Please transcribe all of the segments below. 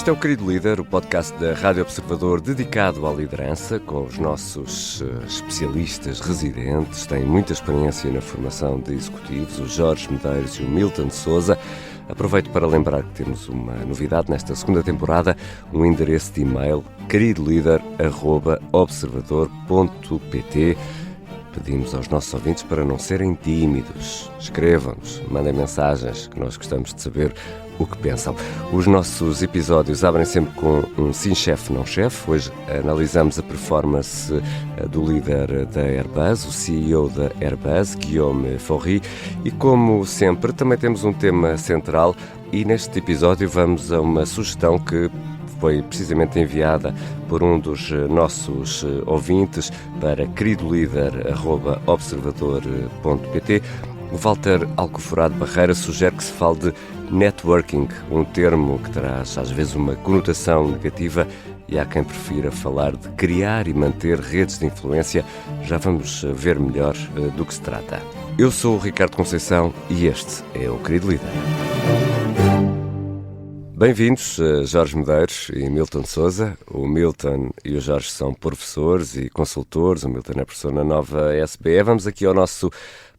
Este é o Querido Líder, o podcast da Rádio Observador dedicado à liderança, com os nossos especialistas residentes. Têm muita experiência na formação de executivos, o Jorge Medeiros e o Milton Sousa. Aproveito para lembrar que temos uma novidade nesta segunda temporada, um endereço de e-mail queridolider@observador.pt. Pedimos aos nossos ouvintes para não serem tímidos. Escrevam-nos, mandem mensagens, que nós gostamos de saber o que pensam. Os nossos episódios abrem sempre com um sim chefe, não chefe. Hoje analisamos a performance do líder da Airbus, o CEO da Airbus, Guillaume Faury, e como sempre também temos um tema central e neste episódio vamos a uma sugestão que foi precisamente enviada por um dos nossos ouvintes para queridolider@observador.pt. O Walter Alcoforado Barreira sugere que se fale de networking, um termo que traz às vezes uma conotação negativa e há quem prefira falar de criar e manter redes de influência. Já vamos ver melhor do que se trata. Eu sou o Ricardo Conceição e este é o Querido Líder. Bem-vindos, Jorge Medeiros e Milton Sousa. O Milton e o Jorge são professores e consultores. O Milton é professor na Nova SBE. Vamos aqui ao nosso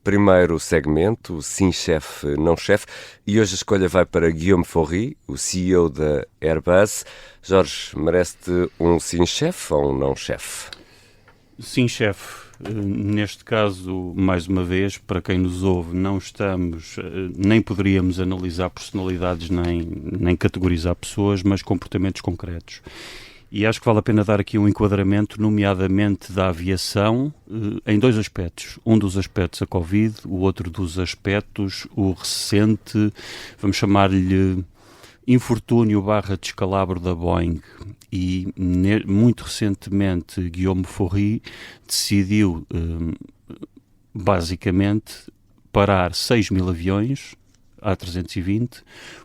primeiro segmento, o Sim Chefe, Não Chefe, e hoje a escolha vai para Guillaume Faury, o CEO da Airbus. Jorge, merece-te um Sim Chefe ou um Não Chefe? Sim, chefe. Neste caso, mais uma vez, para quem nos ouve, não estamos, nem poderíamos analisar personalidades nem categorizar pessoas, mas comportamentos concretos. E acho que vale a pena dar aqui um enquadramento, nomeadamente da aviação, em dois aspectos. Um dos aspectos a Covid, o outro dos aspectos, o recente, vamos chamar-lhe infortúnio / descalabro da Boeing. E muito recentemente Guillaume Faury decidiu basicamente parar 6.000 aviões, A320,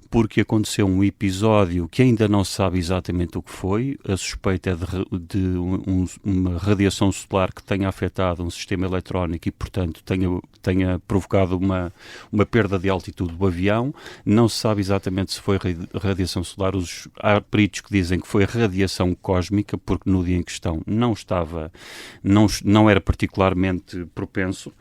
porque aconteceu um episódio que ainda não se sabe exatamente o que foi. A suspeita é de uma radiação solar que tenha afetado um sistema eletrónico e, portanto, tenha provocado uma perda de altitude do avião. Não se sabe exatamente se foi radiação solar. Há peritos que dizem que foi radiação cósmica, porque no dia em questão não era particularmente propenso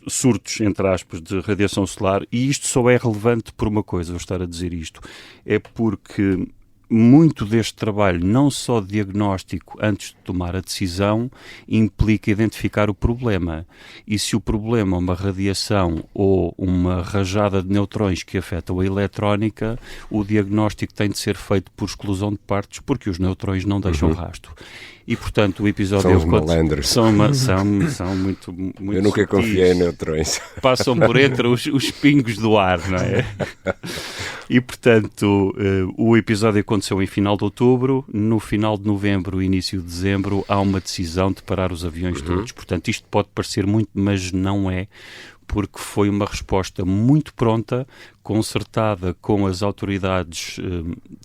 surtos, entre aspas, de radiação solar, e isto só é relevante por uma coisa, vou estar a dizer isto, é porque muito deste trabalho, não só de diagnóstico antes de tomar a decisão, implica identificar o problema. E se o problema é uma radiação ou uma rajada de neutrões que afetam a eletrónica, o diagnóstico tem de ser feito por exclusão de partes, porque os neutrões não deixam rastro. E, portanto, o episódio... São os malandros. São muito Eu nunca confiei em neutrões. Passam por entre os pingos do ar, não é? E, portanto, o episódio aconteceu em final de outubro. No final de novembro, início de dezembro, há uma decisão de parar os aviões todos. Portanto, isto pode parecer muito, mas não é, porque foi uma resposta muito pronta, concertada com as autoridades,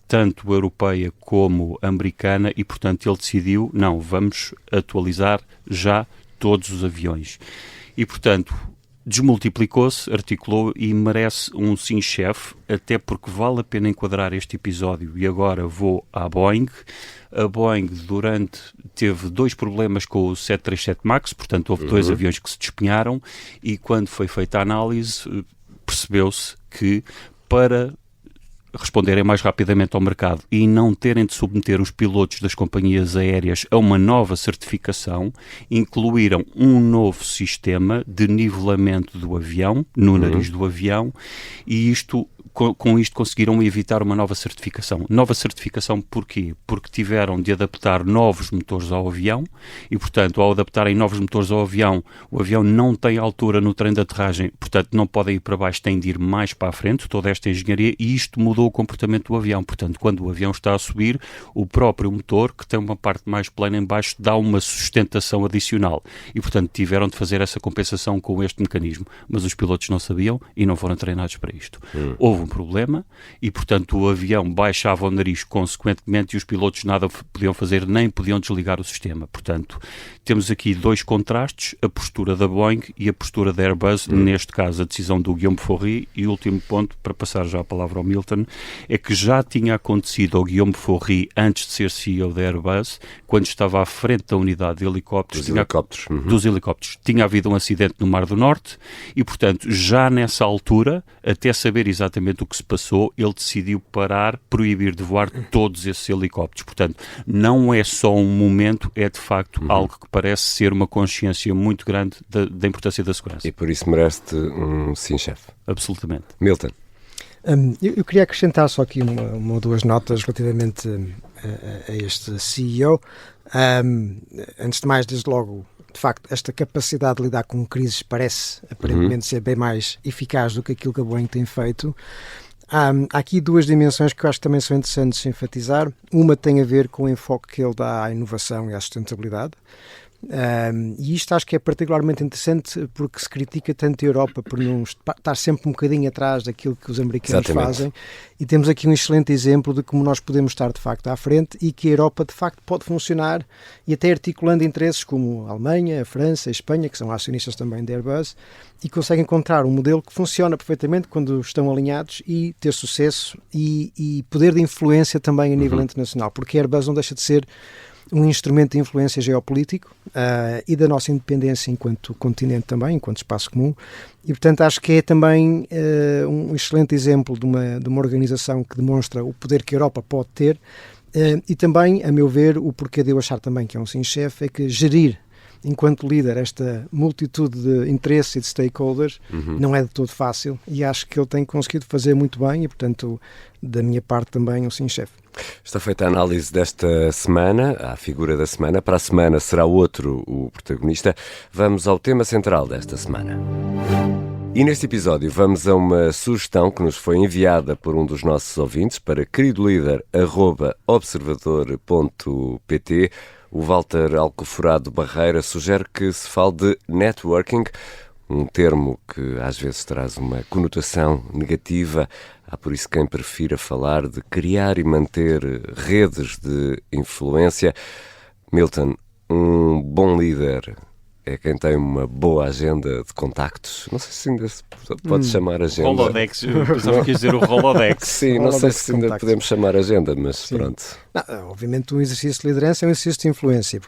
tanto europeia como americana, e, portanto, ele decidiu, não, vamos atualizar já todos os aviões. E, portanto, desmultiplicou-se, articulou e merece um sim chefe, até porque vale a pena enquadrar este episódio. E agora vou à Boeing. A Boeing teve dois problemas com o 737 MAX, portanto houve dois aviões que se despenharam, e quando foi feita a análise percebeu-se que para responderem mais rapidamente ao mercado e não terem de submeter os pilotos das companhias aéreas a uma nova certificação, incluíram um novo sistema de nivelamento do avião, no nariz do avião, e com isto conseguiram evitar uma nova certificação. Nova certificação porquê? Porque tiveram de adaptar novos motores ao avião e, portanto, ao adaptarem novos motores ao avião, o avião não tem altura no trem de aterragem, portanto, não podem ir para baixo, têm de ir mais para a frente, toda esta engenharia, e isto mudou o comportamento do avião. Portanto, quando o avião está a subir, o próprio motor, que tem uma parte mais plana em baixo, dá uma sustentação adicional. E, portanto, tiveram de fazer essa compensação com este mecanismo. Mas os pilotos não sabiam e não foram treinados para isto. Houve problema e, portanto, o avião baixava o nariz consequentemente e os pilotos nada podiam fazer, nem podiam desligar o sistema. Portanto, temos aqui dois contrastes, a postura da Boeing e a postura da Airbus, neste caso a decisão do Guillaume Faury. E o último ponto, para passar já a palavra ao Milton, é que já tinha acontecido ao Guillaume Faury, antes de ser CEO da Airbus, quando estava à frente da unidade de helicópteros, dos helicópteros, tinha havido um acidente no Mar do Norte e, portanto, já nessa altura, até saber exatamente o que se passou, ele decidiu parar, proibir de voar todos esses helicópteros. Portanto, não é só um momento, é de facto algo que parece ser uma consciência muito grande da importância da segurança. E por isso merece-te um sim, chefe. Absolutamente. Milton. Eu queria acrescentar só aqui uma ou duas notas relativamente a este CEO. Antes de mais, desde logo, de facto, esta capacidade de lidar com crises parece aparentemente ser bem mais eficaz do que aquilo que a Boeing tem feito. Há aqui duas dimensões que eu acho que também são interessantes de enfatizar. Uma tem a ver com o enfoque que ele dá à inovação e à sustentabilidade. E isto acho que é particularmente interessante porque se critica tanto a Europa por não estar sempre um bocadinho atrás daquilo que os americanos fazem, e temos aqui um excelente exemplo de como nós podemos estar de facto à frente e que a Europa de facto pode funcionar, e até articulando interesses como a Alemanha, a França, a Espanha, que são acionistas também da Airbus, e consegue encontrar um modelo que funciona perfeitamente quando estão alinhados e ter sucesso e poder de influência também a nível internacional, porque a Airbus não deixa de ser um instrumento de influência geopolítico e da nossa independência enquanto continente também, enquanto espaço comum, e portanto acho que é também um excelente exemplo de uma organização que demonstra o poder que a Europa pode ter e também, a meu ver, o porquê de eu achar também que é um sim-chefe é que gerir enquanto líder esta multitude de interesses e de stakeholders não é de todo fácil, e acho que ele tem conseguido fazer muito bem e, portanto, da minha parte também um sim-chefe. Está feita a análise desta semana, a figura da semana. Para a semana será outro o protagonista. Vamos ao tema central desta semana. E neste episódio vamos a uma sugestão que nos foi enviada por um dos nossos ouvintes para queridolíder@observador.pt. O Walter Alcoforado Barreira sugere que se fale de networking, um termo que às vezes traz uma conotação negativa. Há por isso quem prefira falar de criar e manter redes de influência. Milton, um bom líder é quem tem uma boa agenda de contactos. Não sei se ainda se pode chamar agenda. Rolodex, eu pensava que ia dizer o Rolodex. Sim, não sei se ainda podemos chamar agenda, mas pronto. Não, obviamente um exercício de liderança é um exercício de influência e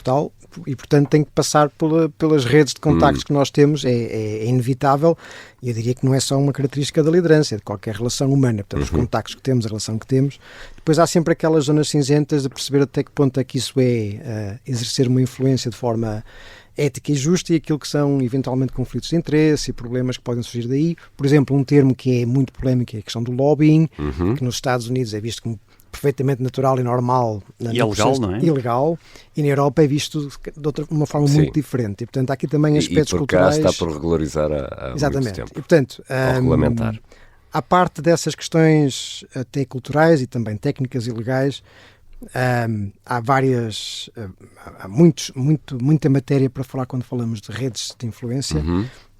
portanto tem que passar pelas redes de contactos que nós temos, é inevitável, e eu diria que não é só uma característica da liderança, é de qualquer relação humana, portanto os contactos que temos, a relação que temos. Depois há sempre aquelas zonas cinzentas de perceber até que ponto é que isso é exercer uma influência de forma ética e justa, e aquilo que são eventualmente conflitos de interesse e problemas que podem surgir daí. Por exemplo, um termo que é muito polémico é a questão do lobbying, que nos Estados Unidos é visto como perfeitamente natural e normal. E é legal, não é? Ilegal, e na Europa é visto de uma forma muito diferente. E, portanto, há aqui também aspectos culturais. E por cá está por regularizar há muito tempo. E, portanto, ou regulamentar. À parte dessas questões até culturais e também técnicas e legais, há muita matéria para falar quando falamos de redes de influência.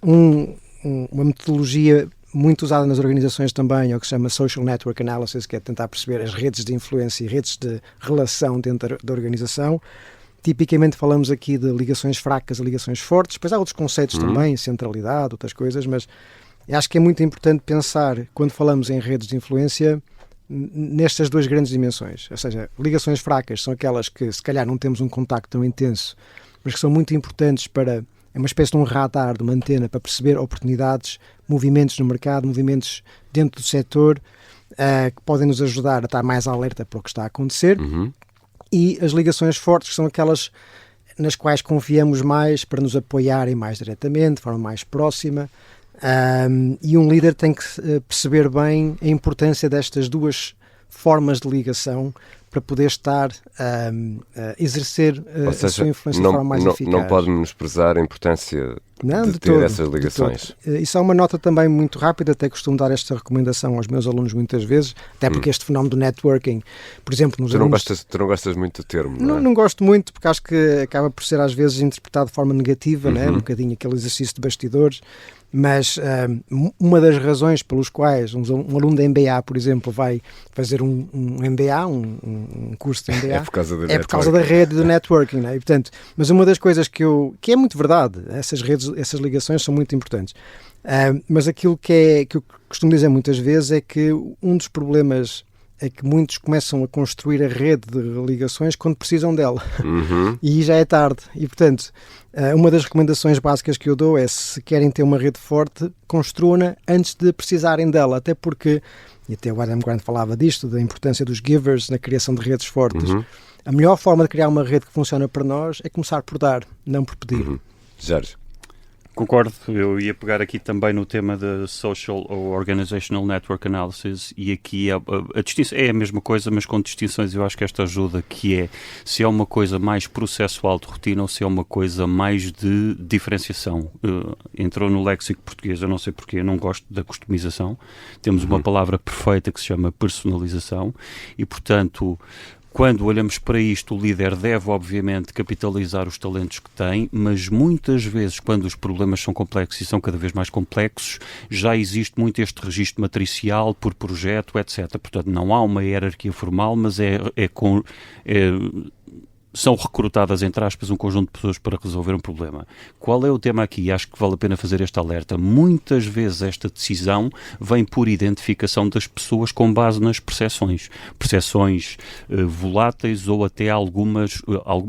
Uma metodologia muito usada nas organizações também é o que se chama Social Network Analysis, que é tentar perceber as redes de influência e redes de relação dentro da organização. Tipicamente falamos aqui de ligações fracas a ligações fortes, depois há outros conceitos também, centralidade, outras coisas, mas eu acho que é muito importante pensar, quando falamos em redes de influência, nestas duas grandes dimensões. Ou seja, ligações fracas são aquelas que se calhar não temos um contacto tão intenso, mas que são muito importantes para, é uma espécie de um radar, de uma antena, para perceber oportunidades, movimentos no mercado, movimentos dentro do setor, que podem nos ajudar a estar mais alerta para o que está a acontecer. E as ligações fortes, que são aquelas nas quais confiamos mais para nos apoiarem mais diretamente, de forma mais próxima. E um líder tem que perceber bem a importância destas duas formas de ligação para poder estar a exercer a sua influência de forma mais eficaz. Não pode menosprezar a importância Não, de ter essas ligações. E só uma nota também muito rápida, até costumo dar esta recomendação aos meus alunos muitas vezes, até porque este fenómeno do networking, por exemplo, nos alunos... Tu não gostas muito do termo, não é? Não gosto muito, porque acho que acaba por ser às vezes interpretado de forma negativa, né? Um bocadinho aquele exercício de bastidores, mas uma das razões pelos quais um aluno da MBA, por exemplo, vai fazer um MBA, um curso de MBA, por causa da rede do networking, né? E, portanto, mas uma das coisas que é muito verdade, essas ligações são muito importantes, mas aquilo que eu costumo dizer muitas vezes é que um dos problemas é que muitos começam a construir a rede de ligações quando precisam dela. E já é tarde. E, portanto, uma das recomendações básicas que eu dou é, se querem ter uma rede forte, construam-na antes de precisarem dela. Até porque, e até o Adam Grant falava disto, da importância dos givers na criação de redes fortes. A melhor forma de criar uma rede que funciona para nós é começar por dar, não por pedir. Jorge? Concordo, eu ia pegar aqui também no tema da Social ou Organizational Network Analysis, e aqui a distinção é a mesma coisa, mas com distinções. Eu acho que esta ajuda, que é se é uma coisa mais processual de rotina ou se é uma coisa mais de diferenciação. Entrou no léxico português, eu não sei porquê, eu não gosto da customização. Temos uma palavra perfeita que se chama personalização e, portanto, quando olhamos para isto, o líder deve, obviamente, capitalizar os talentos que tem, mas muitas vezes, quando os problemas são complexos e são cada vez mais complexos, já existe muito este registro matricial por projeto, etc. Portanto, não há uma hierarquia formal, mas são recrutadas, entre aspas, um conjunto de pessoas para resolver um problema. Qual é o tema aqui? Acho que vale a pena fazer este alerta. Muitas vezes esta decisão vem por identificação das pessoas com base nas percepções voláteis ou até alguma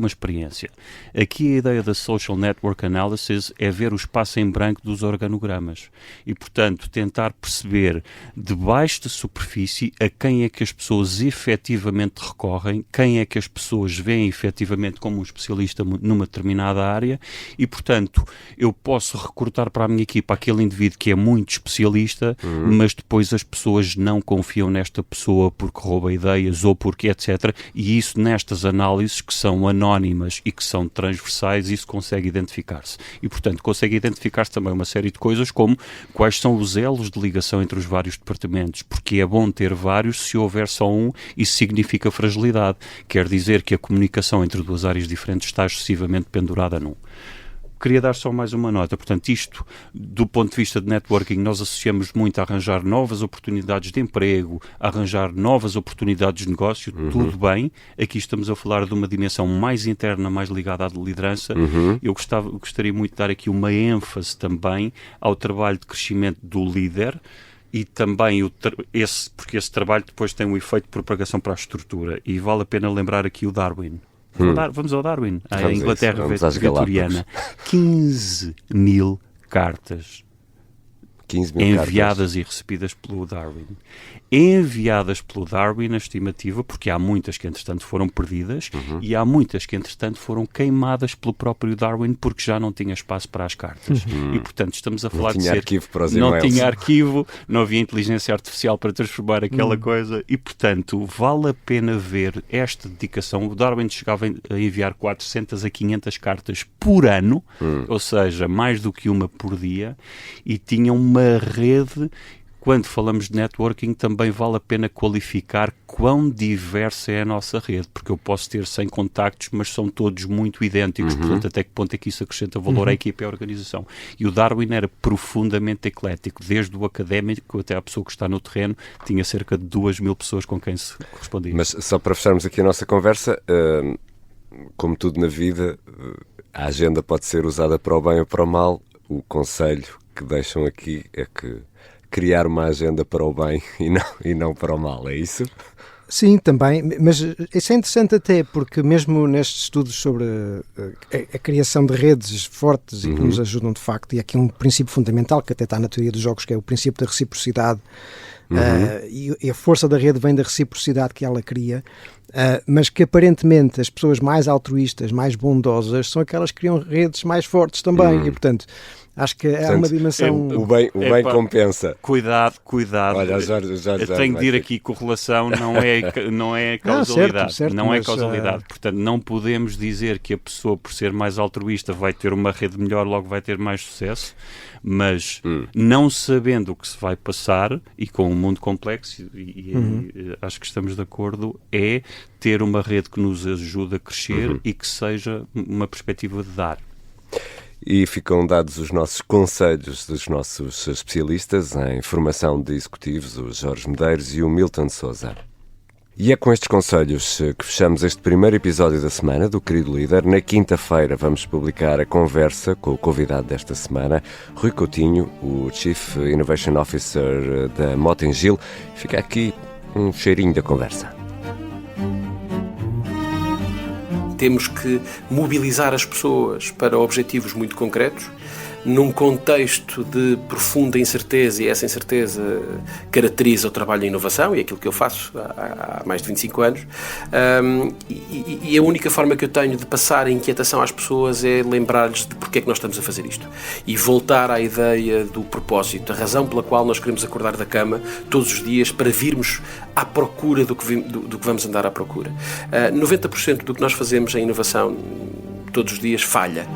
experiência. Aqui a ideia da Social Network Analysis é ver o espaço em branco dos organogramas e, portanto, tentar perceber debaixo da superfície a quem é que as pessoas efetivamente recorrem, quem é que as pessoas veem efetivamente como um especialista numa determinada área e, portanto, eu posso recrutar para a minha equipa aquele indivíduo que é muito especialista, mas depois as pessoas não confiam nesta pessoa porque rouba ideias ou porque etc. E isso nestas análises que são anónimas e que são transversais, isso consegue identificar-se. E, portanto, consegue identificar-se também uma série de coisas como quais são os elos de ligação entre os vários departamentos, porque é bom ter vários. Se houver só um, isso significa fragilidade. Quer dizer que a comunicação entre duas áreas diferentes está excessivamente pendurada num. Queria dar só mais uma nota. Portanto, isto, do ponto de vista de networking, nós associamos muito a arranjar novas oportunidades de emprego, a arranjar novas oportunidades de negócio, tudo bem. Aqui estamos a falar de uma dimensão mais interna, mais ligada à liderança. Eu gostaria muito de dar aqui uma ênfase também ao trabalho de crescimento do líder, e também porque esse trabalho depois tem um efeito de propagação para a estrutura. E vale a pena lembrar aqui o Darwin. Vamos ao Darwin, à Inglaterra vitoriana. 15 mil cartas enviadas e recebidas pelo Darwin. Enviadas pelo Darwin, a estimativa, porque há muitas que entretanto foram perdidas e há muitas que entretanto foram queimadas pelo próprio Darwin porque já não tinha espaço para as cartas. E, portanto, estamos a falar de arquivo para os não tinha arquivo, não havia inteligência artificial para transformar aquela coisa e, portanto, vale a pena ver esta dedicação. O Darwin chegava a enviar 400 a 500 cartas por ano, ou seja, mais do que uma por dia, e tinha uma rede. Quando falamos de networking, também vale a pena qualificar quão diversa é a nossa rede, porque eu posso ter 100 contactos, mas são todos muito idênticos, portanto, até que ponto é que isso acrescenta valor à equipa e à organização. E o Darwin era profundamente eclético, desde o académico até à pessoa que está no terreno, tinha cerca de 2.000 pessoas com quem se correspondia. Mas só para fecharmos aqui a nossa conversa, como tudo na vida, a agenda pode ser usada para o bem ou para o mal. O conselho que deixam aqui é que criar uma agenda para o bem e não para o mal, é isso? Sim, também, mas isso é interessante até porque mesmo nestes estudos sobre a criação de redes fortes e que nos ajudam de facto, e aqui um princípio fundamental que até está na teoria dos jogos, que é o princípio da reciprocidade, e a força da rede vem da reciprocidade que ela cria, mas que aparentemente as pessoas mais altruístas, mais bondosas, são aquelas que criam redes mais fortes também, e portanto Acho que há uma dimensão... O bem compensa. Cuidado. Olha, Jorge, Eu tenho de ir aqui, correlação não é causalidade. Certo, não é mas, causalidade. Portanto, não podemos dizer que a pessoa, por ser mais altruísta, vai ter uma rede melhor, logo vai ter mais sucesso. Mas não sabendo o que se vai passar, e com um mundo complexo, e acho que estamos de acordo, é ter uma rede que nos ajude a crescer e que seja uma perspectiva de dar. E ficam dados os nossos conselhos dos nossos especialistas em formação de executivos, o Jorge Medeiros e o Milton Sousa. E é com estes conselhos que fechamos este primeiro episódio da semana do Querido Líder. Na quinta-feira vamos publicar a conversa com o convidado desta semana, Rui Coutinho, o Chief Innovation Officer da Motengil. Fica aqui um cheirinho da conversa. Temos que mobilizar as pessoas para objetivos muito concretos, num contexto de profunda incerteza, e essa incerteza caracteriza o trabalho em inovação, e é aquilo que eu faço há mais de 25 anos, e a única forma que eu tenho de passar a inquietação às pessoas é lembrar-lhes de porque é que nós estamos a fazer isto, e voltar à ideia do propósito, a razão pela qual nós queremos acordar da cama todos os dias para virmos à procura do que vamos andar à procura. 90% do que nós fazemos em inovação todos os dias falha.